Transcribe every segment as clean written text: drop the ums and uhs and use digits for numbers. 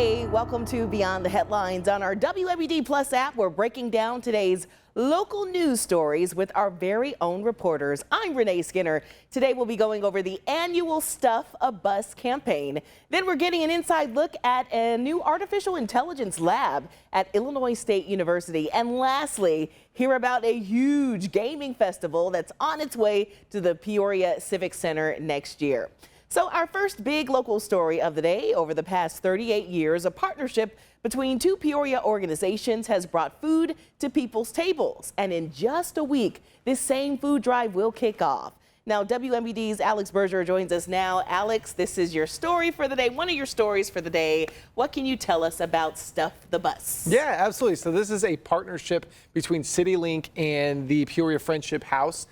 Hey, welcome to Beyond the Headlines on our WMBD Plus app. We're breaking down today's local news stories with our very own reporters. I'm Renee Skinner. Today we'll be going over the annual Stuff a Bus campaign. Then we're getting an inside look at a new artificial intelligence lab at Illinois State University. And lastly, hear about a huge gaming festival that's on its way to the Peoria Civic Center next year. So our first big local story of the day: over the past 38 years, a partnership between two Peoria organizations has brought food to people's tables. And in just a week, this same food drive will kick off. Now, WMBD's Alex Berger joins us now. Alex, this is your story for the day, one of your stories for the day. What can you tell us about Stuff the Bus? Yeah, absolutely. So this is a partnership between CityLink and the Peoria Friendship House.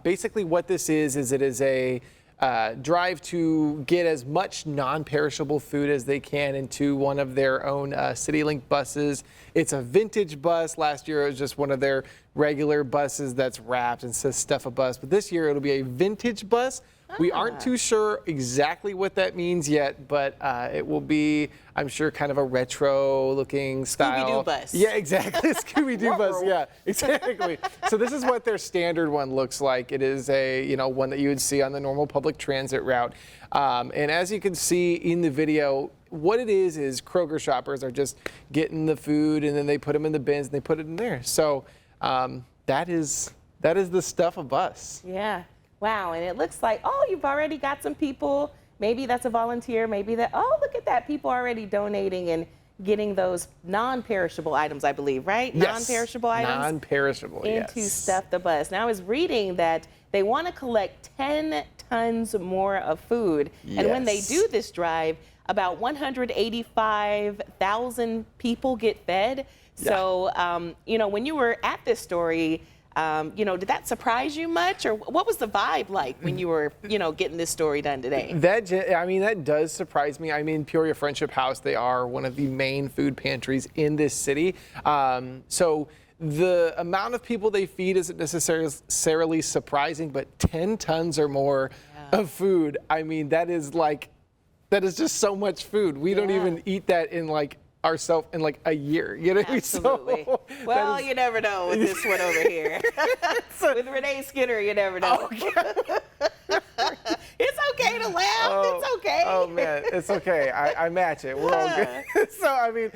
Basically what this is it is a drive to get as much non-perishable food as they can into one of their own CityLink buses. It's a vintage bus. Last year it was just one of their regular buses that's wrapped and says Stuff a Bus. But this year it'll be a vintage bus. We aren't too sure exactly what that means yet, but it will be, I'm sure, kind of a retro looking style. Scooby-Doo bus. Yeah, exactly. Scooby-Doo bus. Yeah, exactly. So this is what their standard one looks like. It is a, one that you would see on the normal public transit route. And as you can see in the video, what it is Kroger shoppers are just getting the food and then they put them in the bins and they put it in there. So that is the Stuff a Bus. Yeah. Wow, and it looks like, oh, you've already got some people. Maybe that's a volunteer, maybe that, oh, look at that, people already donating and getting those non-perishable items, I believe, right? Yes. Non-perishable items? Non-perishable, yes. Into Stuff the Bus. Now, I was reading that they want to collect 10 tons more of food. Yes. And when they do this drive, about 185,000 people get fed. Yeah. So, when you were at this story, did that surprise you much, or what was the vibe like when you were, getting this story done today? That does surprise me. I mean, Peoria Friendship House, they are one of the main food pantries in this city. So the amount of people they feed isn't necessarily surprising, but 10 tons or more of food. I mean, that is just so much food. We don't even eat that in ourselves in a year, Absolutely. So, well, you never know with this one over here. With Renee Skinner, you never know. It's okay to laugh. It's okay. Oh man, it's okay. I match it. We're all good. So I mean,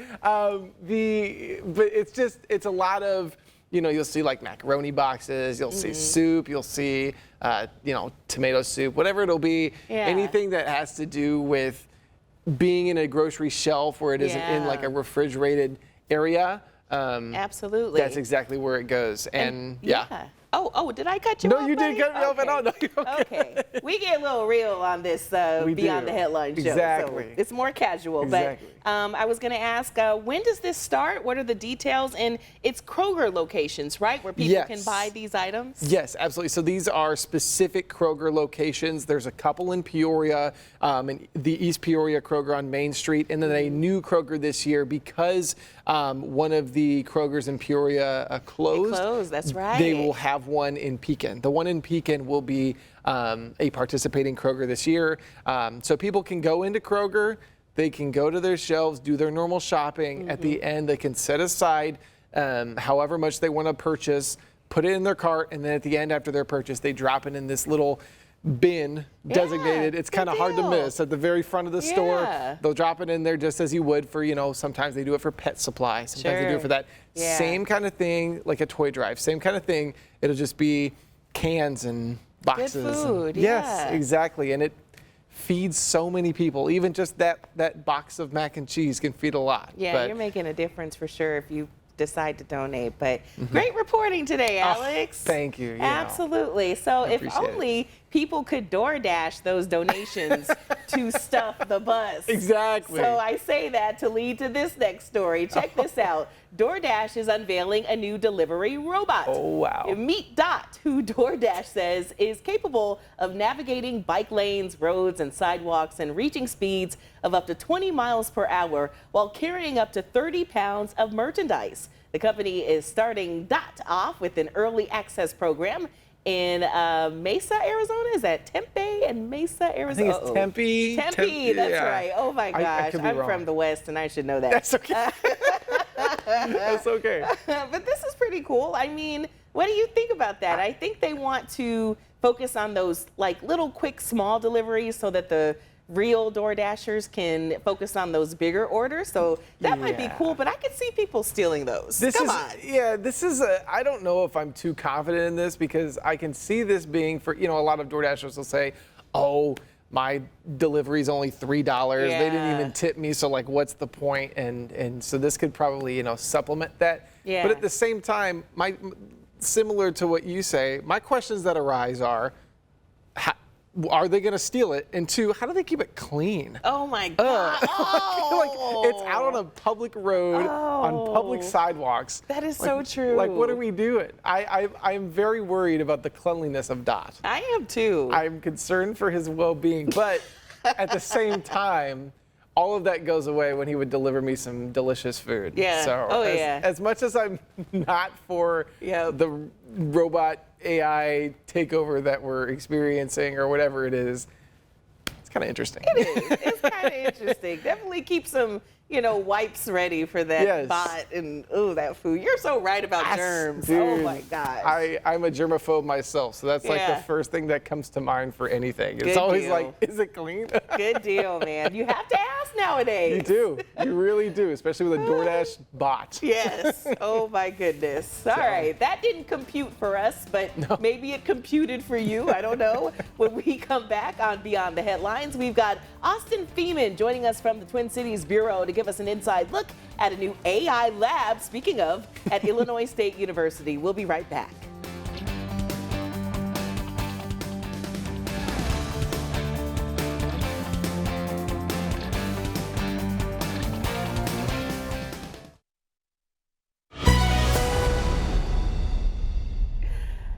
but it's a lot of, you'll see macaroni boxes, you'll see soup, you'll see tomato soup, whatever it'll be. Anything that has to do with being in a grocery shelf where it isn't in a refrigerated area. Absolutely. That's exactly where it goes. And yeah. Oh, did I cut you No, off, you didn't cut me off at all. No, okay. We get a little real on this Beyond the Headlines show. Exactly. So it's more casual. Exactly. But I was going to ask, when does this start? What are the details? And it's Kroger locations, right, where people can buy these items? Yes, absolutely. So these are specific Kroger locations. There's a couple in Peoria, in the East Peoria Kroger on Main Street, and then a new Kroger this year because one of the Krogers in Peoria closed. They closed, that's right. They will have one in Pekin. The one in Pekin will be a participating Kroger this year. So people can go into Kroger, they can go to their shelves, do their normal shopping. At the end, they can set aside however much they want to purchase, put it in their cart, and then at the end after their purchase, they drop it in this little bin designated. It's kind of hard to miss at the very front of the store. They'll drop it in there just as you would for, sometimes they do it for pet supply. Sometimes they do it for that. Same kind of thing, like a toy drive. Same kind of thing. It'll just be cans and boxes. Good food, yes, exactly. And it feeds so many people. Even just that box of mac and cheese can feed a lot. Yeah, you're making a difference for sure if you decide to donate. But great reporting today, Alex. Thank you. Absolutely. So if only people could DoorDash those donations to Stuff the Bus. Exactly. So I say that to lead to this next story. Check this out. DoorDash is unveiling a new delivery robot. Oh, wow. Meet Dot, who DoorDash says is capable of navigating bike lanes, roads, and sidewalks and reaching speeds of up to 20 miles per hour while carrying up to 30 pounds of merchandise. The company is starting Dot off with an early access program in Mesa, Arizona. Is that Tempe and Mesa, Arizona? I think it's Tempe. Tempe, that's yeah. right. Oh my I gosh, could be I'm wrong. from the West and I should know that. That's okay. That's okay. But this is pretty cool. I mean, what do you think about that? I think they want to focus on those like little quick small deliveries so that the real DoorDashers can focus on those bigger orders. So that might be Yeah. cool, but I could see people stealing those. Come on. Yeah, this is I don't know if I'm too confident in this because I can see this being for, a lot of DoorDashers will say, oh, my delivery's only $3. They didn't Yeah. even tip me, so like what's the point? And so this could probably, supplement that. Yeah. But at the same time, similar to what you say, my questions that arise are are they going to steal it? And two, how do they keep it clean? Oh my God. Like it's out on a public road, on public sidewalks. That is so true. Like, what are we doing? I'm very worried about the cleanliness of Dot. I am too. I'm concerned for his well-being, but at the same time, all of that goes away when he would deliver me some delicious food. Yeah. So Oh, as, yeah. as much as I'm not for Yep. the robot AI takeover that we're experiencing or whatever it is, it's kind of interesting. It's kind of interesting. Definitely keep some, wipes ready for that Yes. bot and that food. You're so right about Yes, germs. dude. Oh my gosh. I'm a germaphobe myself, so that's like Yeah. the first thing that comes to mind for anything. It's Good always deal. like, is it clean? Good deal, man. You have to ask nowadays. You do. You really do, especially with a DoorDash bot. Yes. Oh my goodness. All right. That didn't compute for us, but maybe it computed for you. I don't know. When we come back on Beyond the Headlines, we've got Austin Feeman joining us from the Twin Cities Bureau to give us an inside look at a new AI lab, speaking of, at Illinois State University. We'll be right back.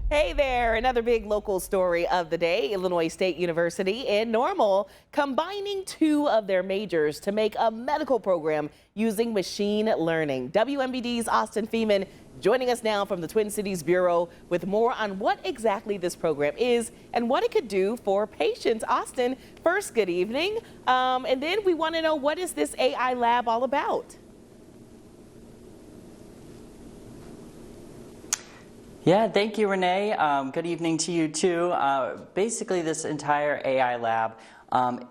Hey there, another big local story of the day. Illinois State University in Normal combining two of their majors to make a medical program using machine learning. WMBD's Austin Feeman joining us now from the Twin Cities Bureau with more on what exactly this program is and what it could do for patients. Austin, first, good evening. And then we want to know, what is this AI lab all about? Yeah, thank you, Renee. Good evening to you too. Basically, this entire AI lab,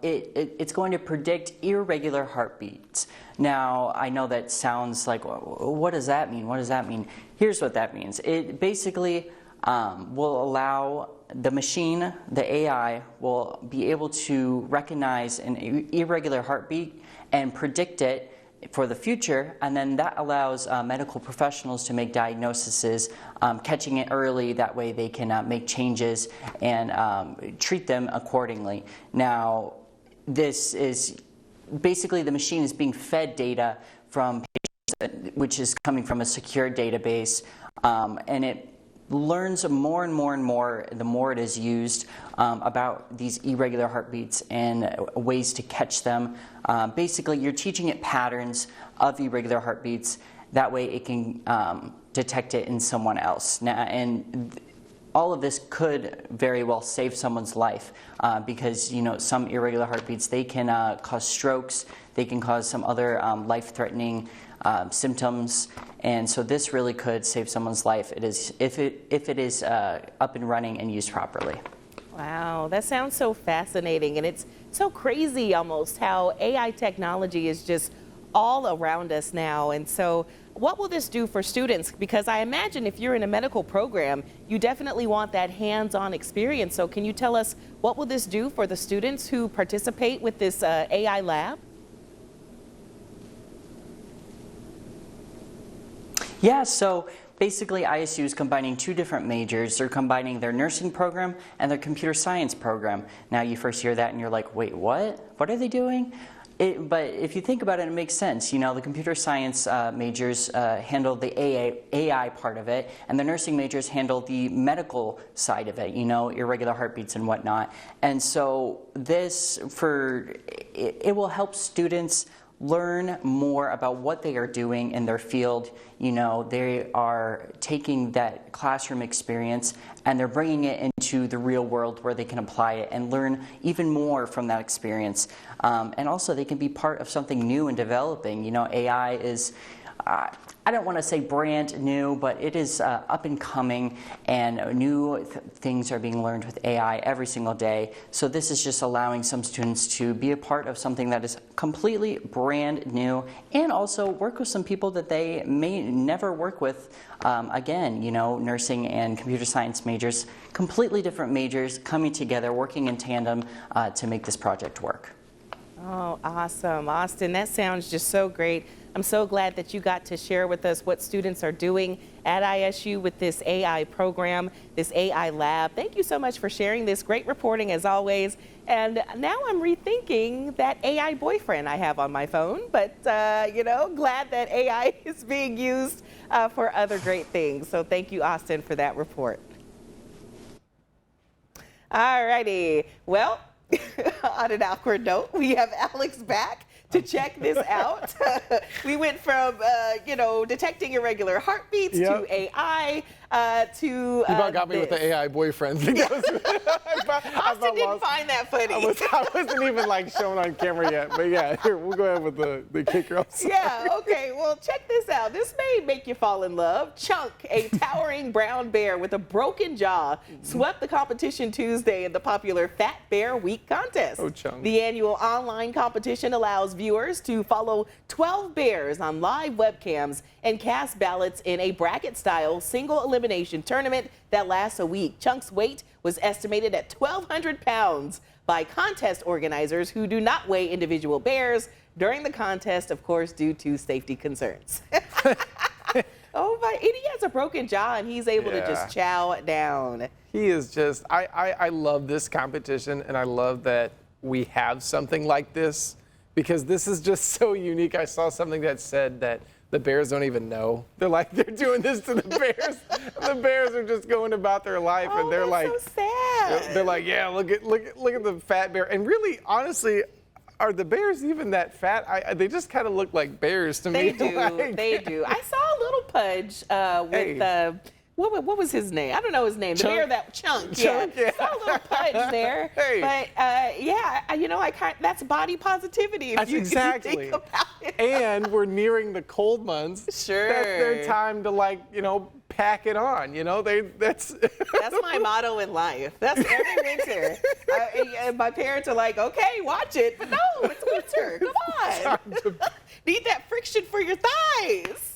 it's going to predict irregular heartbeats. Now, I know that sounds like, what does that mean? What does that mean? Here's what that means. It basically will allow the machine, the AI, will be able to recognize an irregular heartbeat and predict it for the future, and then that allows medical professionals to make diagnoses, catching it early. That way they can make changes and treat them accordingly. Now, this is basically, the machine is being fed data from patients, which is coming from a secure database, and it learns more and more and more the more it is used about these irregular heartbeats and ways to catch them. Basically, you're teaching it patterns of irregular heartbeats. That way it can detect it in someone else. Now, and all of this could very well save someone's life because, some irregular heartbeats, they can cause strokes, they can cause some other life-threatening symptoms, and so this really could save someone's life. It is if it is up and running and used properly. Wow, that sounds so fascinating, and it's so crazy almost how AI technology is just all around us now. And so what will this do for students? Because I imagine if you're in a medical program, you definitely want that hands-on experience. So can you tell us, what will this do for the students who participate with this AI lab? Yeah, so basically ISU is combining two different majors. They're combining their nursing program and their computer science program. Now you first hear that and you're like, wait, what? What are they doing? But if you think about it, it makes sense. The computer science majors handle the AI part of it, and the nursing majors handle the medical side of it, irregular heartbeats and whatnot. And so this, it will help students learn more about what they are doing in their field. You know, they are taking that classroom experience and they're bringing it into the real world where they can apply it and learn even more from that experience. And also they can be part of something new and developing. You know, AI is, I don't want to say brand new, but it is up and coming, and new things are being learned with AI every single day. So this is just allowing some students to be a part of something that is completely brand new, and also work with some people that they may never work with again. You know, nursing and computer science majors, completely different majors coming together, working in tandem to make this project work. Oh, awesome. Austin, that sounds just so great. I'm so glad that you got to share with us what students are doing at ISU with this AI program, this AI lab. Thank you so much for sharing this. Great reporting as always. And now I'm rethinking that AI boyfriend I have on my phone, but you know, glad that AI is being used for other great things. So thank you, Austin, for that report. All righty. Well, on an awkward note, we have Alex back to check this out. We went from, you know, detecting irregular heartbeats to AI to. You about got me with the AI boyfriend thing. Austin didn't find that funny. I wasn't even like shown on camera yet, but yeah, here, we'll go ahead with the kicker. Yeah, okay, well, check this out. This may make you fall in love. Chunk, a towering brown bear with a broken jaw, swept the competition Tuesday in the popular Fat Bear Week contest. Oh, Chunk. The annual online competition allows viewers to follow 12 bears on live webcams and cast ballots in a bracket-style single elimination tournament that lasts a week. Chunk's weight was estimated at 1,200 pounds by contest organizers who do not weigh individual bears during the contest, of course, due to safety concerns. Oh my, and he has a broken jaw and he's able to just chow it down. He is just, I love this competition, and I love that we have something like this because this is just so unique. I saw something that said that the bears don't even know. They're doing this to the bears. The bears are just going about their life, and they're like, so sad. They're like, yeah, look at the fat bear. And really, honestly, are the bears even that fat? They just kind of look like bears to They me. do. They do. I saw a little Pudge with what was his name? I don't know his name. Chunk? The bear that Chunk. Chunk, yeah. I saw a little Pudge there. Hey. But yeah, you know, that's body positivity. If That's you exactly. think about it. And we're nearing the cold months. Sure. That's their time to, like, you know, pack it on. You know, that's my motto in life. That's every winter. And my parents are like, okay, watch it. But no, it's winter. Come on. Need that friction for your thighs.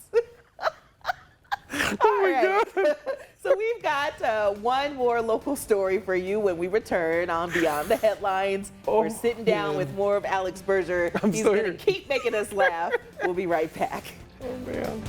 Oh my God. So we've got one more local story for you when we return on Beyond the Headlines. We're sitting down with more of Alex Berger. He's still going here. to keep making us laugh. We'll be right back. Oh man.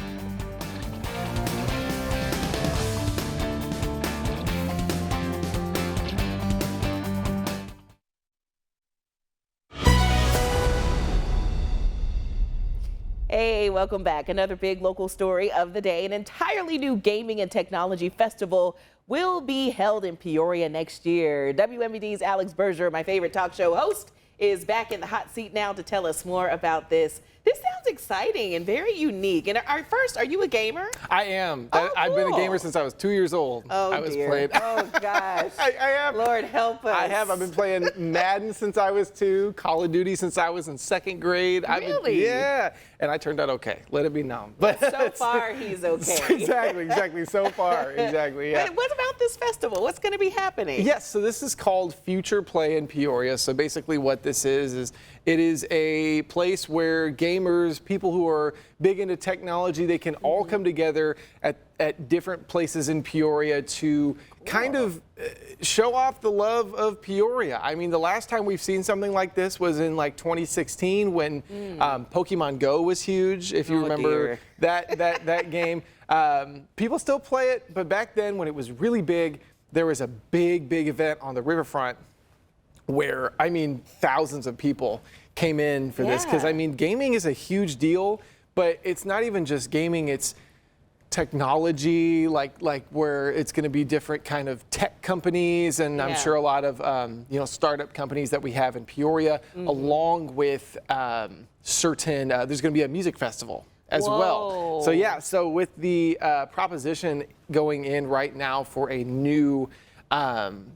Hey, welcome back. Another big local story of the day. An entirely new gaming and technology festival will be held in Peoria next year. WMBD's Alex Berger, my favorite talk show host, is back in the hot seat now to tell us more about this. This sounds exciting and very unique. And first, are you a gamer? I am. Oh, I've been a cool. gamer since I was 2 years old. Oh, I was dear. playing. Oh, gosh. I have. Lord help us. I have. I've been playing Madden since I was 2, Call of Duty since I was in 2nd grade. Really? Yeah. And I turned out okay. Let it be known. But So far, he's okay. Exactly. So far, exactly. Yeah. But what about this festival? What's going to be happening? Yes, so this is called Future Play in Peoria. So basically what this is it is a place where gamers, people who are big into technology, they can all come together at different places in Peoria to kind of show off the love of Peoria. I mean, the last time we've seen something like this was in like 2016 when Pokemon Go was huge, if you remember that game. People still play it, but back then when it was really big, there was a big event on the riverfront where, I mean, thousands of people came in for this. Because, I mean, gaming is a huge deal, but it's not even just gaming. It's technology, like where it's going to be different kind of tech companies, and I'm Yeah. sure a lot of startup companies that we have in Peoria, along with certain. There's going to be a music festival as well. So Whoa. yeah, so with the proposition going in right now for a new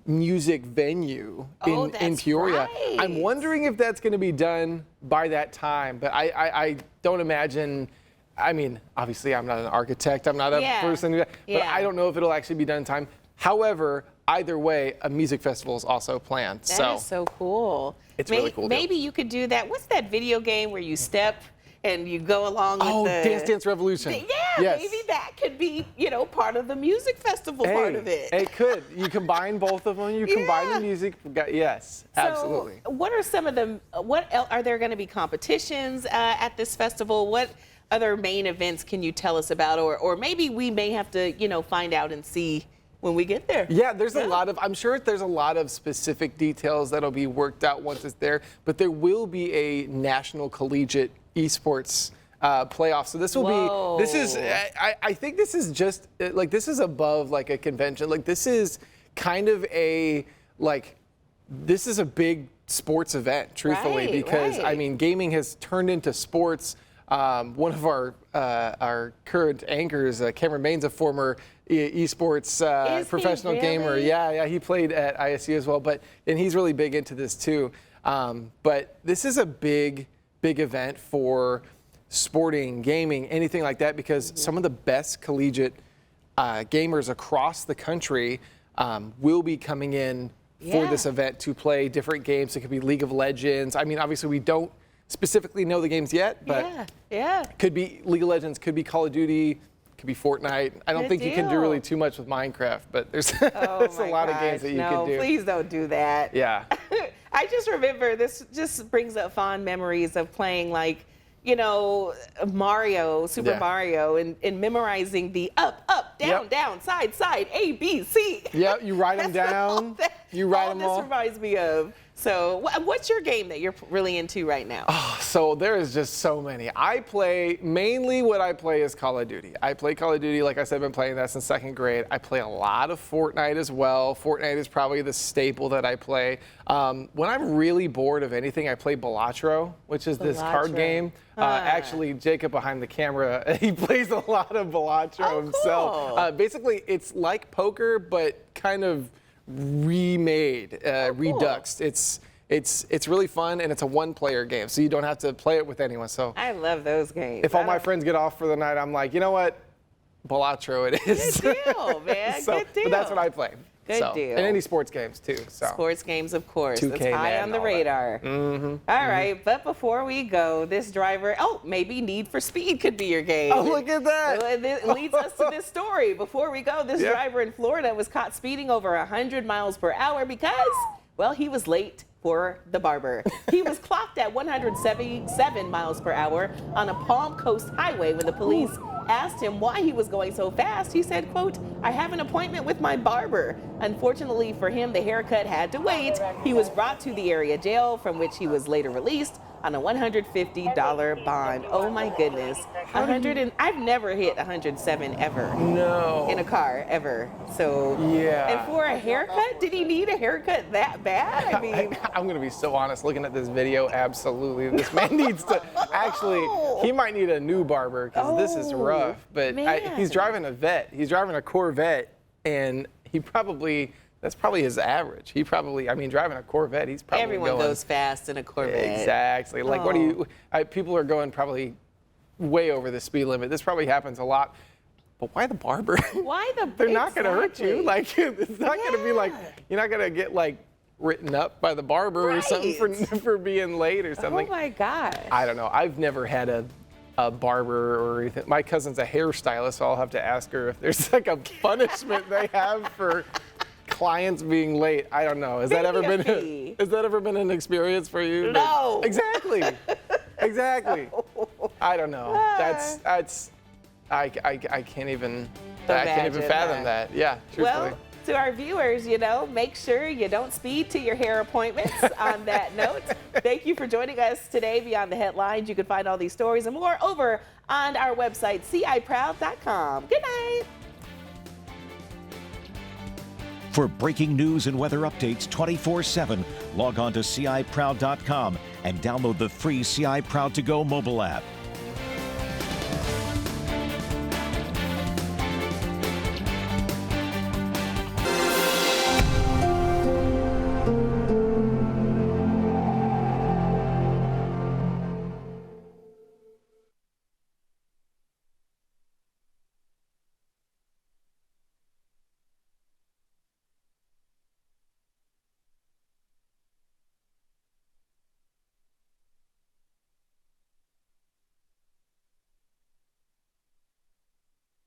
music venue Oh, in that's Peoria, right. I'm wondering if that's going to be done by that time. But I don't imagine. I mean, obviously, I'm not an architect. I'm not a Yeah. person, but Yeah. I don't know if it'll actually be done in time. However, either way, a music festival is also planned. That is so cool. It's really cool, though. Maybe you could do that. What's that video game where you step and you go along with Oh, the Dance Dance Revolution. Yeah, Yes. maybe that could be, part of the music festival part of it. It could. You combine both of them. You combine Yeah. the music. Yes, absolutely. So, what are some of the? Are there going to be competitions at this festival? What other main events can you tell us about, or maybe we may have to, find out and see when we get there? Yeah, there's a lot of, I'm sure there's a lot of specific details that'll be worked out once it's there, but there will be a national collegiate esports playoff. So this will Whoa. be, this is, I think this is just, like, this is above like a convention. Like, this is kind of a, like, this is a big sports event, truthfully, Right, because, right. I mean, gaming has turned into sports. One of our current anchors, Cameron Bain's a former esports Is he professional gamer. really? Yeah, he played at ISU as well, and he's really big into this too. But this is a big event for sporting, gaming, anything like that, because some of the best collegiate gamers across the country will be coming in for Yeah. this event to play different games. It could be League of Legends. I mean, obviously we don't specifically know the games yet, but Yeah. could be League of Legends, could be Call of Duty, could be Fortnite. I don't Good think you can do deal. really too much with Minecraft, but there's, Oh there's a my lot of gosh, games that you no, can do. please don't do that. Yeah. I just remember this just brings up fond memories of playing Mario, Super Yeah. Mario, and memorizing the up, down, Yep. down, side, A, B, C. Yeah, you write them That's all down. that- You write them This all. reminds me of. So, what's your game that you're really into right now? So there is just so many. Mainly what I play is Call of Duty. I play Call of Duty, like I said, I've been playing that since second grade. I play a lot of Fortnite as well. Fortnite is probably the staple that I play. When I'm really bored of anything, I play Balatro, which is this card Balatro. game. Actually, Jacob behind the camera, he plays a lot of Balatro Oh, himself. cool. Basically, it's like poker, but kind of remade, reduxed. It's really fun, and it's a one-player game, so you don't have to play it with anyone. So I love those games. if all my friends get off for the night, I'm like, you know what? Balatro it is. Good deal, man. So, Good deal. But that's what I play. Good So, deal. And any sports games too. So. Sports games, of course. 2K That's high Madden, on the all that. radar. All right, but before we go, this driver, maybe Need for Speed could be your game. Oh, look at that. Well, it leads us to this story. Before we go, this Yeah. driver in Florida was caught speeding over 100 miles per hour because, he was late for the barber. He was clocked at 177 miles per hour on a Palm Coast highway when the police asked him why he was going so fast. He said, quote, "I have an appointment with my barber." Unfortunately for him, the haircut had to wait. He was brought to the area jail, from which he was later released on a $150 bond. Oh my goodness. I've never hit 107 ever No. in a car ever. So Yeah. And for a haircut, did he need a haircut that bad? I mean, I'm going to be so honest. Looking at this video, absolutely. This man needs to actually, he might need a new barber because this is rough. But man. he's driving a vet. He's driving a Corvette, and that's probably his average. Driving a Corvette, he's probably everyone going. goes fast in a Corvette. Exactly. Like, people are going probably way over the speed limit. This probably happens a lot. But why the barber? Why the They're not going to hurt you. Exactly. Like, it's not going to be like, you're not going to get like written up by the barber or something for being late or something. Oh my gosh. I don't know. I've never had a barber or anything. My cousin's a hairstylist, so I'll have to ask her if there's like a punishment they have for clients being late. I don't know. Has that ever been an experience for you? No. Exactly. I don't know. I can't even Imagine fathom that. that. Yeah, truthfully. Well, To our viewers, make sure you don't speed to your hair appointments. On that note, thank you for joining us today Beyond the Headlines. You can find all these stories and more over on our website, ciproud.com. Good night. For breaking news and weather updates 24/7, log on to ciproud.com and download the free CI Proud to Go mobile app.